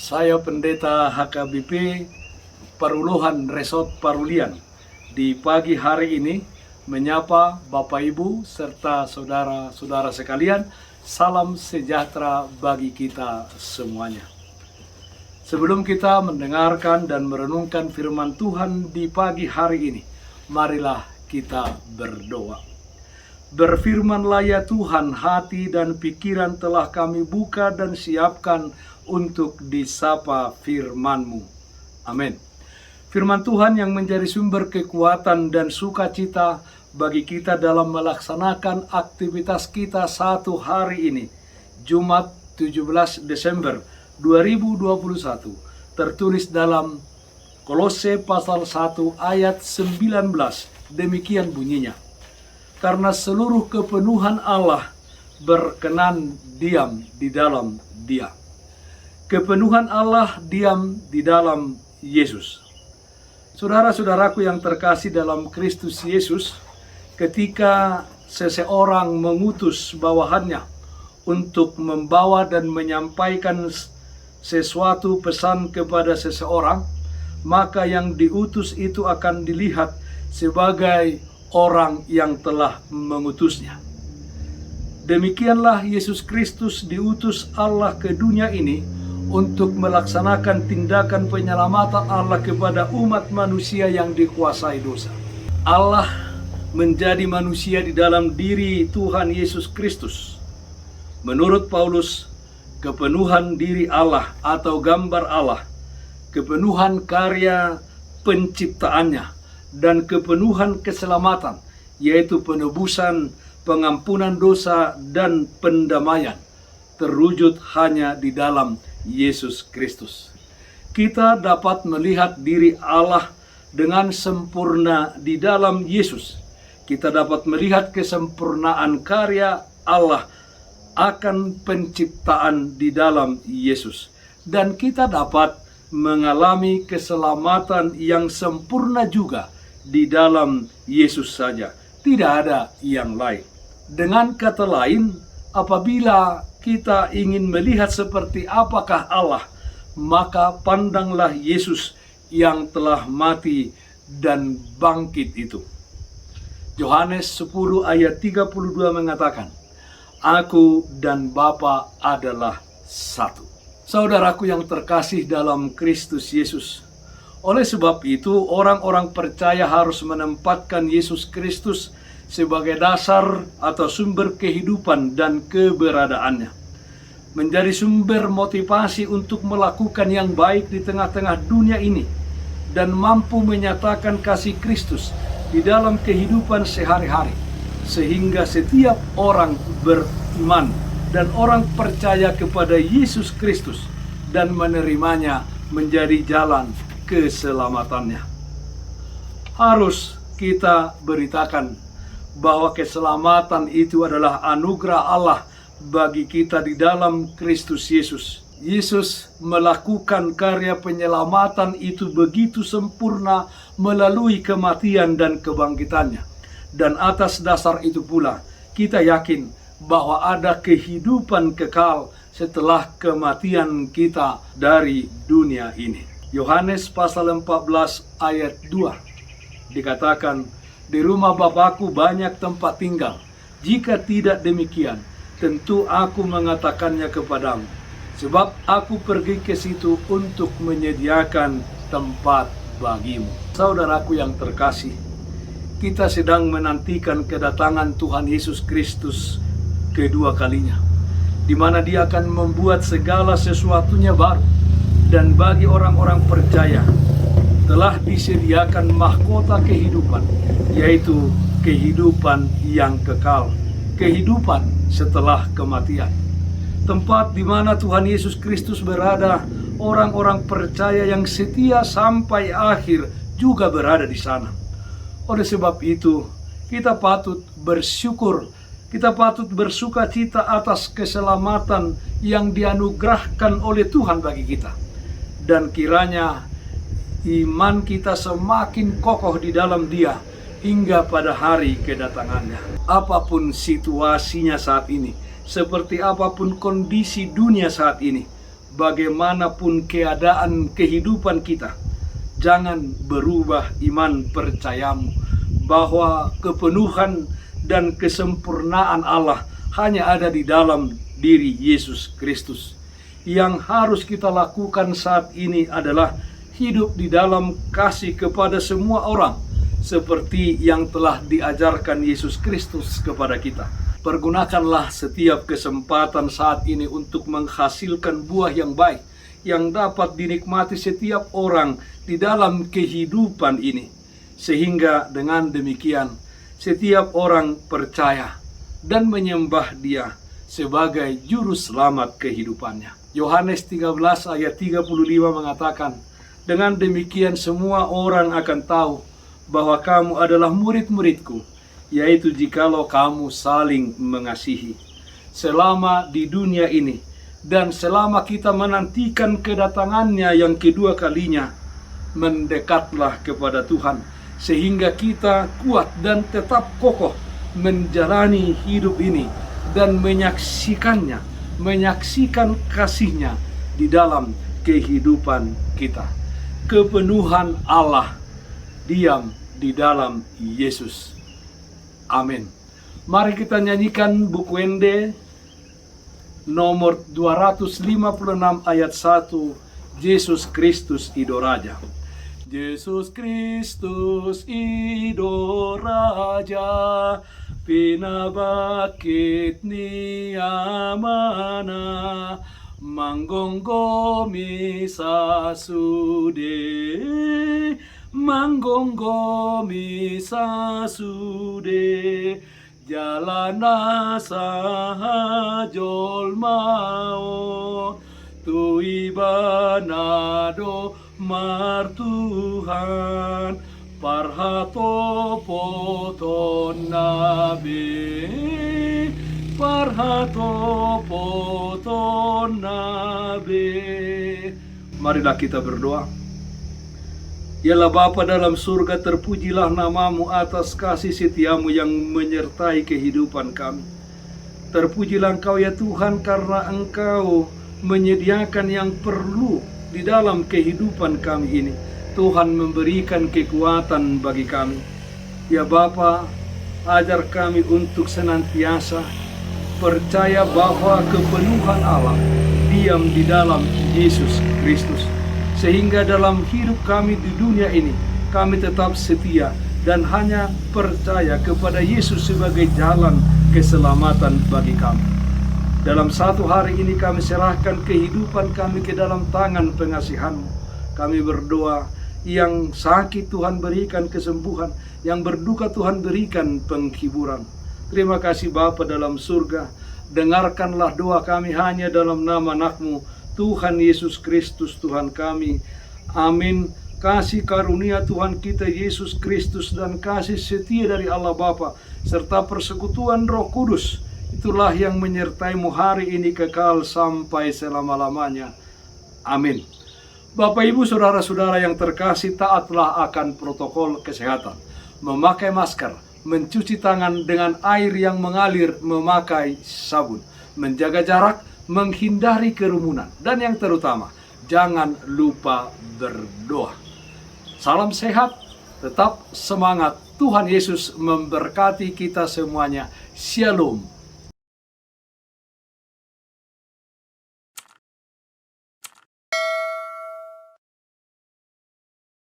Saya Pendeta HKBP Peruluhan Resort Parulian di pagi hari ini menyapa Bapak Ibu serta saudara-saudara sekalian. Salam sejahtera bagi kita semuanya. Sebelum kita mendengarkan dan merenungkan firman Tuhan di pagi hari ini, marilah kita berdoa. Berfirmanlah ya Tuhan, hati dan pikiran telah kami buka dan siapkan untuk disapa firman-Mu. Amin. Firman Tuhan yang menjadi sumber kekuatan dan sukacita bagi kita dalam melaksanakan aktivitas kita satu hari ini, Jumat 17 Desember 2021, tertulis dalam Kolose pasal 1 ayat 19, demikian bunyinya. Karena seluruh kepenuhan Allah berkenan diam di dalam Dia. Kepenuhan Allah diam di dalam Yesus. Saudara-saudaraku yang terkasih dalam Kristus Yesus, ketika seseorang mengutus bawahannya untuk membawa dan menyampaikan sesuatu pesan kepada seseorang, maka yang diutus itu akan dilihat sebagai orang yang telah mengutusnya. Demikianlah Yesus Kristus diutus Allah ke dunia ini untuk melaksanakan tindakan penyelamatan Allah kepada umat manusia yang dikuasai dosa. Allah menjadi manusia di dalam diri Tuhan Yesus Kristus. Menurut Paulus, kepenuhan diri Allah atau gambar Allah, kepenuhan karya penciptaannya, dan kepenuhan keselamatan, yaitu penebusan, pengampunan dosa, dan pendamaian, terwujud hanya di dalam Yesus Kristus. Kita dapat melihat diri Allah dengan sempurna di dalam Yesus. Kita dapat melihat kesempurnaan karya Allah akan penciptaan di dalam Yesus. Dan kita dapat mengalami keselamatan yang sempurna juga di dalam Yesus saja. Tidak ada yang lain. Dengan kata lain, apabila kita ingin melihat seperti apakah Allah, maka pandanglah Yesus yang telah mati dan bangkit itu. Yohanes 10 ayat 32 mengatakan, Aku dan Bapa adalah satu. Saudaraku yang terkasih dalam Kristus Yesus, oleh sebab itu orang-orang percaya harus menempatkan Yesus Kristus sebagai dasar atau sumber kehidupan dan keberadaannya. Menjadi sumber motivasi untuk melakukan yang baik di tengah-tengah dunia ini dan mampu menyatakan kasih Kristus di dalam kehidupan sehari-hari, sehingga setiap orang beriman dan orang percaya kepada Yesus Kristus dan menerimanya menjadi jalan keselamatannya. Harus kita beritakan bahwa keselamatan itu adalah anugerah Allah bagi kita di dalam Kristus Yesus. Yesus melakukan karya penyelamatan itu begitu sempurna melalui kematian dan kebangkitannya. Dan atas dasar itu pula kita yakin bahwa ada kehidupan kekal setelah kematian kita dari dunia ini. Yohanes pasal 14 ayat 2 dikatakan, Di rumah Bapakku banyak tempat tinggal. Jika tidak demikian, tentu aku mengatakannya kepadamu. Sebab aku pergi ke situ untuk menyediakan tempat bagimu. Saudaraku yang terkasih, kita sedang menantikan kedatangan Tuhan Yesus Kristus kedua kalinya, di mana Dia akan membuat segala sesuatunya baru. Dan bagi orang-orang percaya, telah disediakan mahkota kehidupan, yaitu kehidupan yang kekal, kehidupan setelah kematian. Tempat di mana Tuhan Yesus Kristus berada, orang-orang percaya yang setia sampai akhir juga berada di sana. Oleh sebab itu, kita patut bersyukur, kita patut bersuka cita atas keselamatan yang dianugerahkan oleh Tuhan bagi kita. Dan kiranya iman kita semakin kokoh di dalam Dia hingga pada hari kedatangannya. Apapun situasinya saat ini, seperti apapun kondisi dunia saat ini, bagaimanapun keadaan kehidupan kita, jangan berubah iman percayamu bahwa kepenuhan dan kesempurnaan Allah hanya ada di dalam diri Yesus Kristus. Yang harus kita lakukan saat ini adalah hidup di dalam kasih kepada semua orang, seperti yang telah diajarkan Yesus Kristus kepada kita. Pergunakanlah setiap kesempatan saat ini untuk menghasilkan buah yang baik, yang dapat dinikmati setiap orang di dalam kehidupan ini. Sehingga dengan demikian, setiap orang percaya dan menyembah Dia sebagai juru selamat kehidupannya. Yohanes 13 ayat 35 mengatakan, dengan demikian semua orang akan tahu bahwa kamu adalah murid-muridku, yaitu jikalau kamu saling mengasihi. Selama di dunia ini dan selama kita menantikan kedatangannya yang kedua kalinya, mendekatlah kepada Tuhan sehingga kita kuat dan tetap kokoh menjalani hidup ini dan menyaksikan kasih-Nya di dalam kehidupan kita. Kepenuhan Allah diam di dalam Yesus. Amin. Mari kita nyanyikan buku Ende nomor 256 ayat 1, Yesus Kristus Ido Raja. Yesus Kristus Ido Raja, pinabakit ni amana, manggonggomi sasude, manggonggomi sasude, jalana sahajol mau, tu ibanado martuhan, parhato poton nabe, parhato poton nabe. Marilah kita berdoa. Yalah Bapa dalam surga, terpujilah namamu atas kasih setiamu yang menyertai kehidupan kami. Terpujilah Engkau ya Tuhan, karena Engkau menyediakan yang perlu di dalam kehidupan kami ini. Tuhan memberikan kekuatan bagi kami. Ya Bapa, ajar kami untuk senantiasa percaya bahwa kepenuhan Allah diam di dalam Yesus Kristus. Sehingga dalam hidup kami di dunia ini, kami tetap setia dan hanya percaya kepada Yesus sebagai jalan keselamatan bagi kami. Dalam satu hari ini kami serahkan kehidupan kami ke dalam tangan pengasihan-Mu. Kami berdoa, yang sakit Tuhan berikan kesembuhan, yang berduka Tuhan berikan penghiburan. Terima kasih Bapa dalam surga. Dengarkanlah doa kami hanya dalam nama Anak-Mu, Tuhan Yesus Kristus Tuhan kami. Amin. Kasih karunia Tuhan kita Yesus Kristus dan kasih setia dari Allah Bapa serta persekutuan Roh Kudus, itulah yang menyertai-Mu hari ini kekal sampai selama-lamanya. Amin. Bapak Ibu Saudara-saudara yang terkasih, taatlah akan protokol kesehatan. Memakai masker, mencuci tangan dengan air yang mengalir, memakai sabun, menjaga jarak, menghindari kerumunan, dan yang terutama, jangan lupa berdoa. Salam sehat, tetap semangat. Tuhan Yesus memberkati kita semuanya. Shalom.